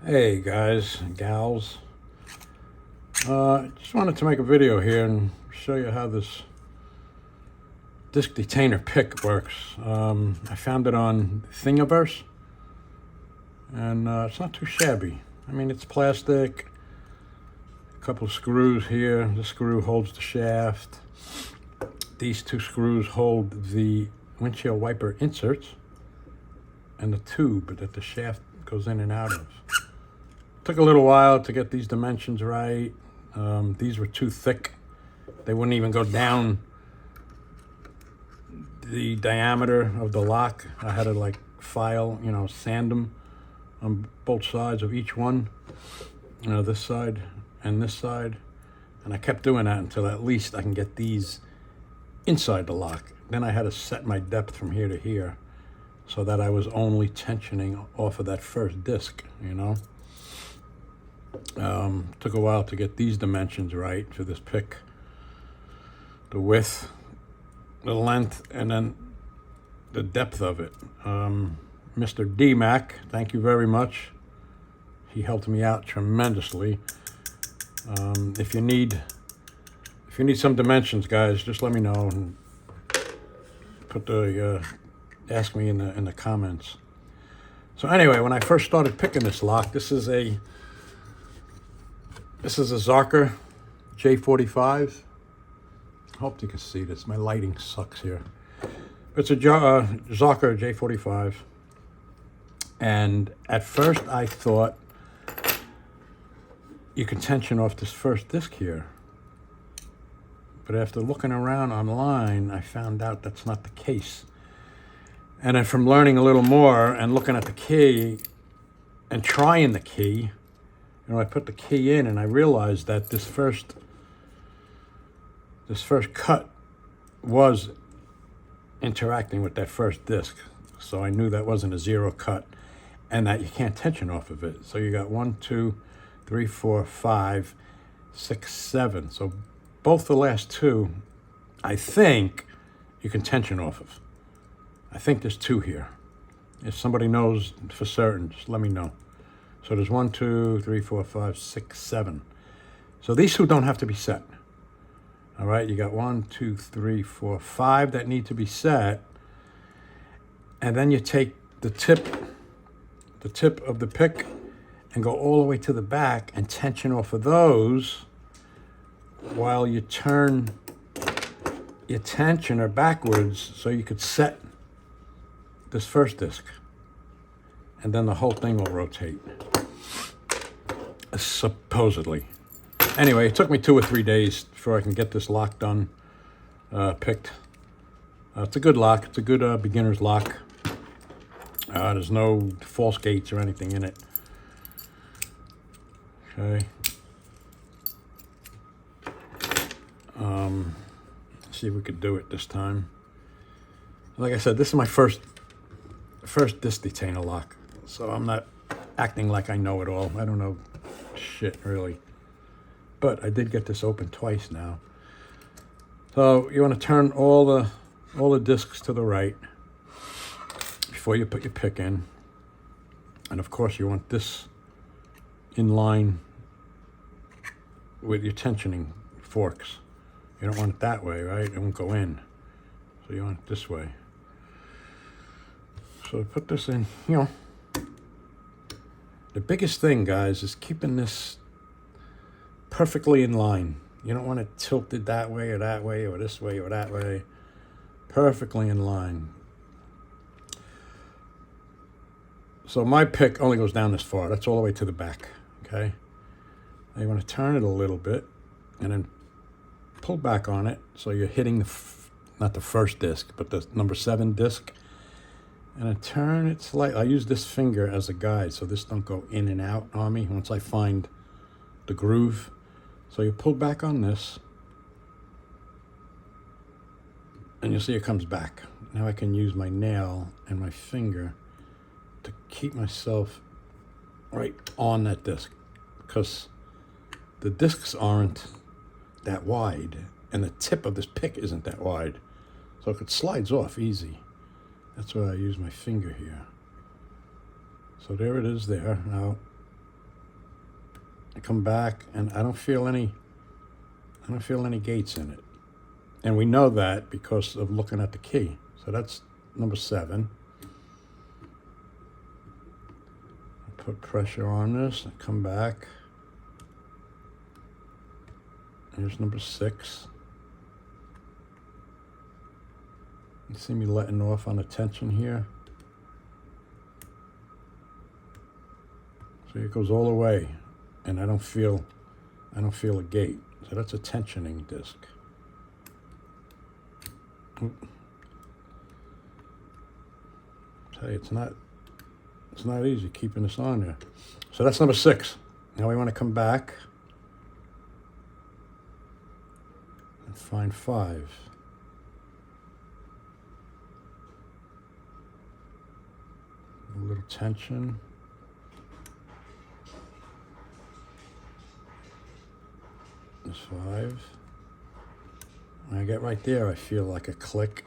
Hey guys and gals, just wanted to make a video here and show you how this disc detainer pick works. I found it on Thingiverse, and it's not too shabby. I mean, it's plastic, a couple of screws here. This screw holds the shaft. These two screws hold the windshield wiper inserts and the tube that the shaft goes in and out of. Took a little while to get these dimensions right. These were too thick. They wouldn't even go down the diameter of the lock. I had to like file, sand them on both sides of each one. This side and this side. And I kept doing that until at least I can get these inside the lock. Then I had to set my depth from here to here so that I was only tensioning off of that first disc, Took a while to get these dimensions right for this pick. The width, the length, and then the depth of it. Mr. Dmac, thank you very much. He helped me out tremendously. If you need some dimensions, guys, just let me know and put ask me in the comments. So anyway, when I first started picking this lock, this is a Zarker J45. Hope you can see this. My lighting sucks here. It's a Zarker J45. And at first I thought you could tension off this first disc here. But after looking around online, I found out that's not the case. And then from learning a little more and looking at the key and trying the key, I put the key in and I realized that this first cut was interacting with that first disc. So I knew that wasn't a zero cut and that you can't tension off of it. So you got 1, 2, 3, 4, 5, 6, 7. So both the last two, I think you can tension off of. I think there's 2 here. If somebody knows for certain, just let me know. So there's 1, 2, 3, 4, 5, 6, 7. So these two don't have to be set. All right, you got 1, 2, 3, 4, 5 that need to be set. And then you take the tip of the pick and go all the way to the back and tension off of those while you turn your tensioner backwards so you could set this first disc. And then the whole thing will rotate, supposedly. Anyway, it took me 2 or 3 days before I can get this lock done, picked. It's a good lock. It's a good beginner's lock. There's no false gates or anything in it. Okay. Let's see if we could do it this time. Like I said, this is my first disc detainer lock. So I'm not acting like I know it all. I don't know shit, really. But I did get this open twice now. So you want to turn all the discs to the right before you put your pick in. And of course you want this in line with your tensioning forks. You don't want it that way, right? It won't go in. So you want it this way. So put this in, The biggest thing, guys, is keeping this perfectly in line. You don't want it tilted that way or this way or that way. Perfectly in line. So my pick only goes down this far. That's all the way to the back, okay? Now you want to turn it a little bit and then pull back on it so you're hitting not the first disc, but the number 7 disc. And I turn it slightly. I use this finger as a guide so this don't go in and out on me once I find the groove. So you pull back on this and you'll see it comes back. Now I can use my nail and my finger to keep myself right on that disc because the discs aren't that wide and the tip of this pick isn't that wide. So it slides off easy. That's why I use my finger here. So there it is there. Now I come back, and I don't feel any gates in it. And we know that because of looking at the key. So that's number 7. Put pressure on this and come back. Here's number 6. You see me letting off on the tension here. So it goes all the way, and I don't feel a gate. So that's a tensioning disc. Tell you, it's not easy keeping this on there. So that's number 6. Now we want to come back and find 5. A little tension. There's 5. When I get right there, I feel like a click.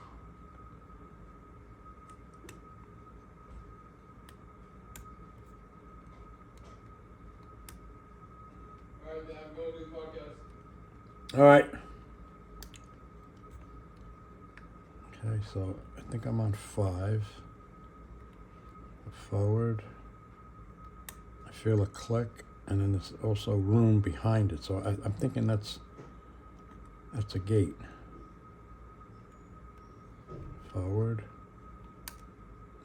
All right. Okay, so I think I'm on 5. Forward. I feel a click, and then there's also room behind it. So I'm thinking that's a gate. Forward.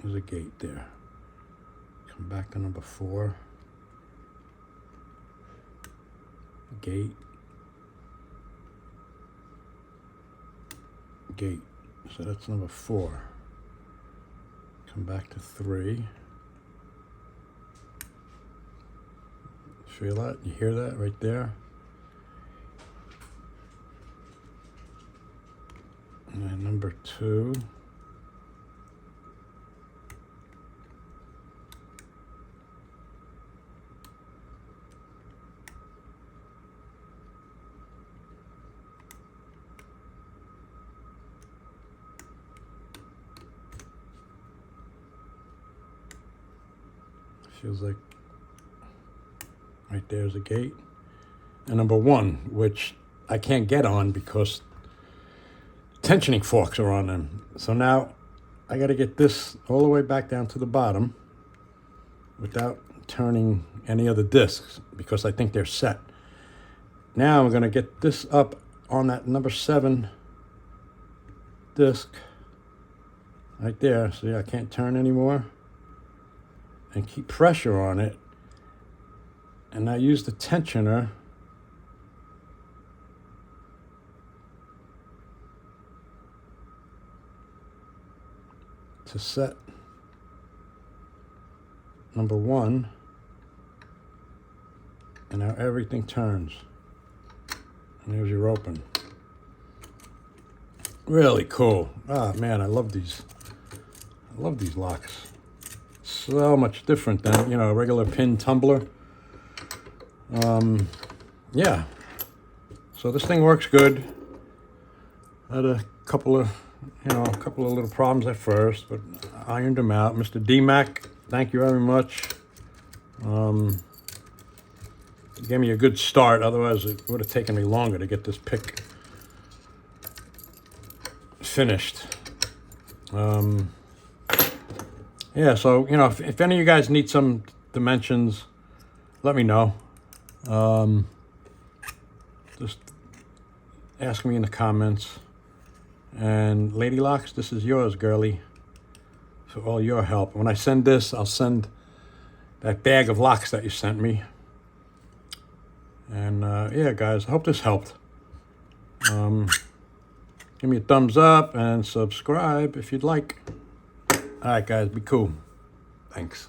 There's a gate there. Come back to number 4. Gate. Gate. So that's number 4. Come back to 3. Feel that? You hear that right there? And then number 2. Feels like right there's a gate. And number 1, which I can't get on because tensioning forks are on them. So now I got to get this all the way back down to the bottom without turning any other discs because I think they're set. Now I'm going to get this up on that number 7 disc right there. See, I can't turn anymore. And keep pressure on it. And I use the tensioner to set number 1. And now everything turns. And there's your open. Really cool. Ah, man, I love these. I love these locks. So much different than, a regular pin tumbler. Yeah. So this thing works good. I had a couple of little problems at first, but I ironed them out. Mr. Dmac, thank you very much. You gave me a good start. Otherwise, it would have taken me longer to get this pick finished. Yeah, so, if any of you guys need some dimensions, let me know. Just ask me in the comments. And Lady Locks, this is yours, girly, for all your help. When I send this, I'll send that bag of locks that you sent me. And, yeah, guys, I hope this helped. Give me a thumbs up and subscribe if you'd like. All right, guys, be cool. Thanks.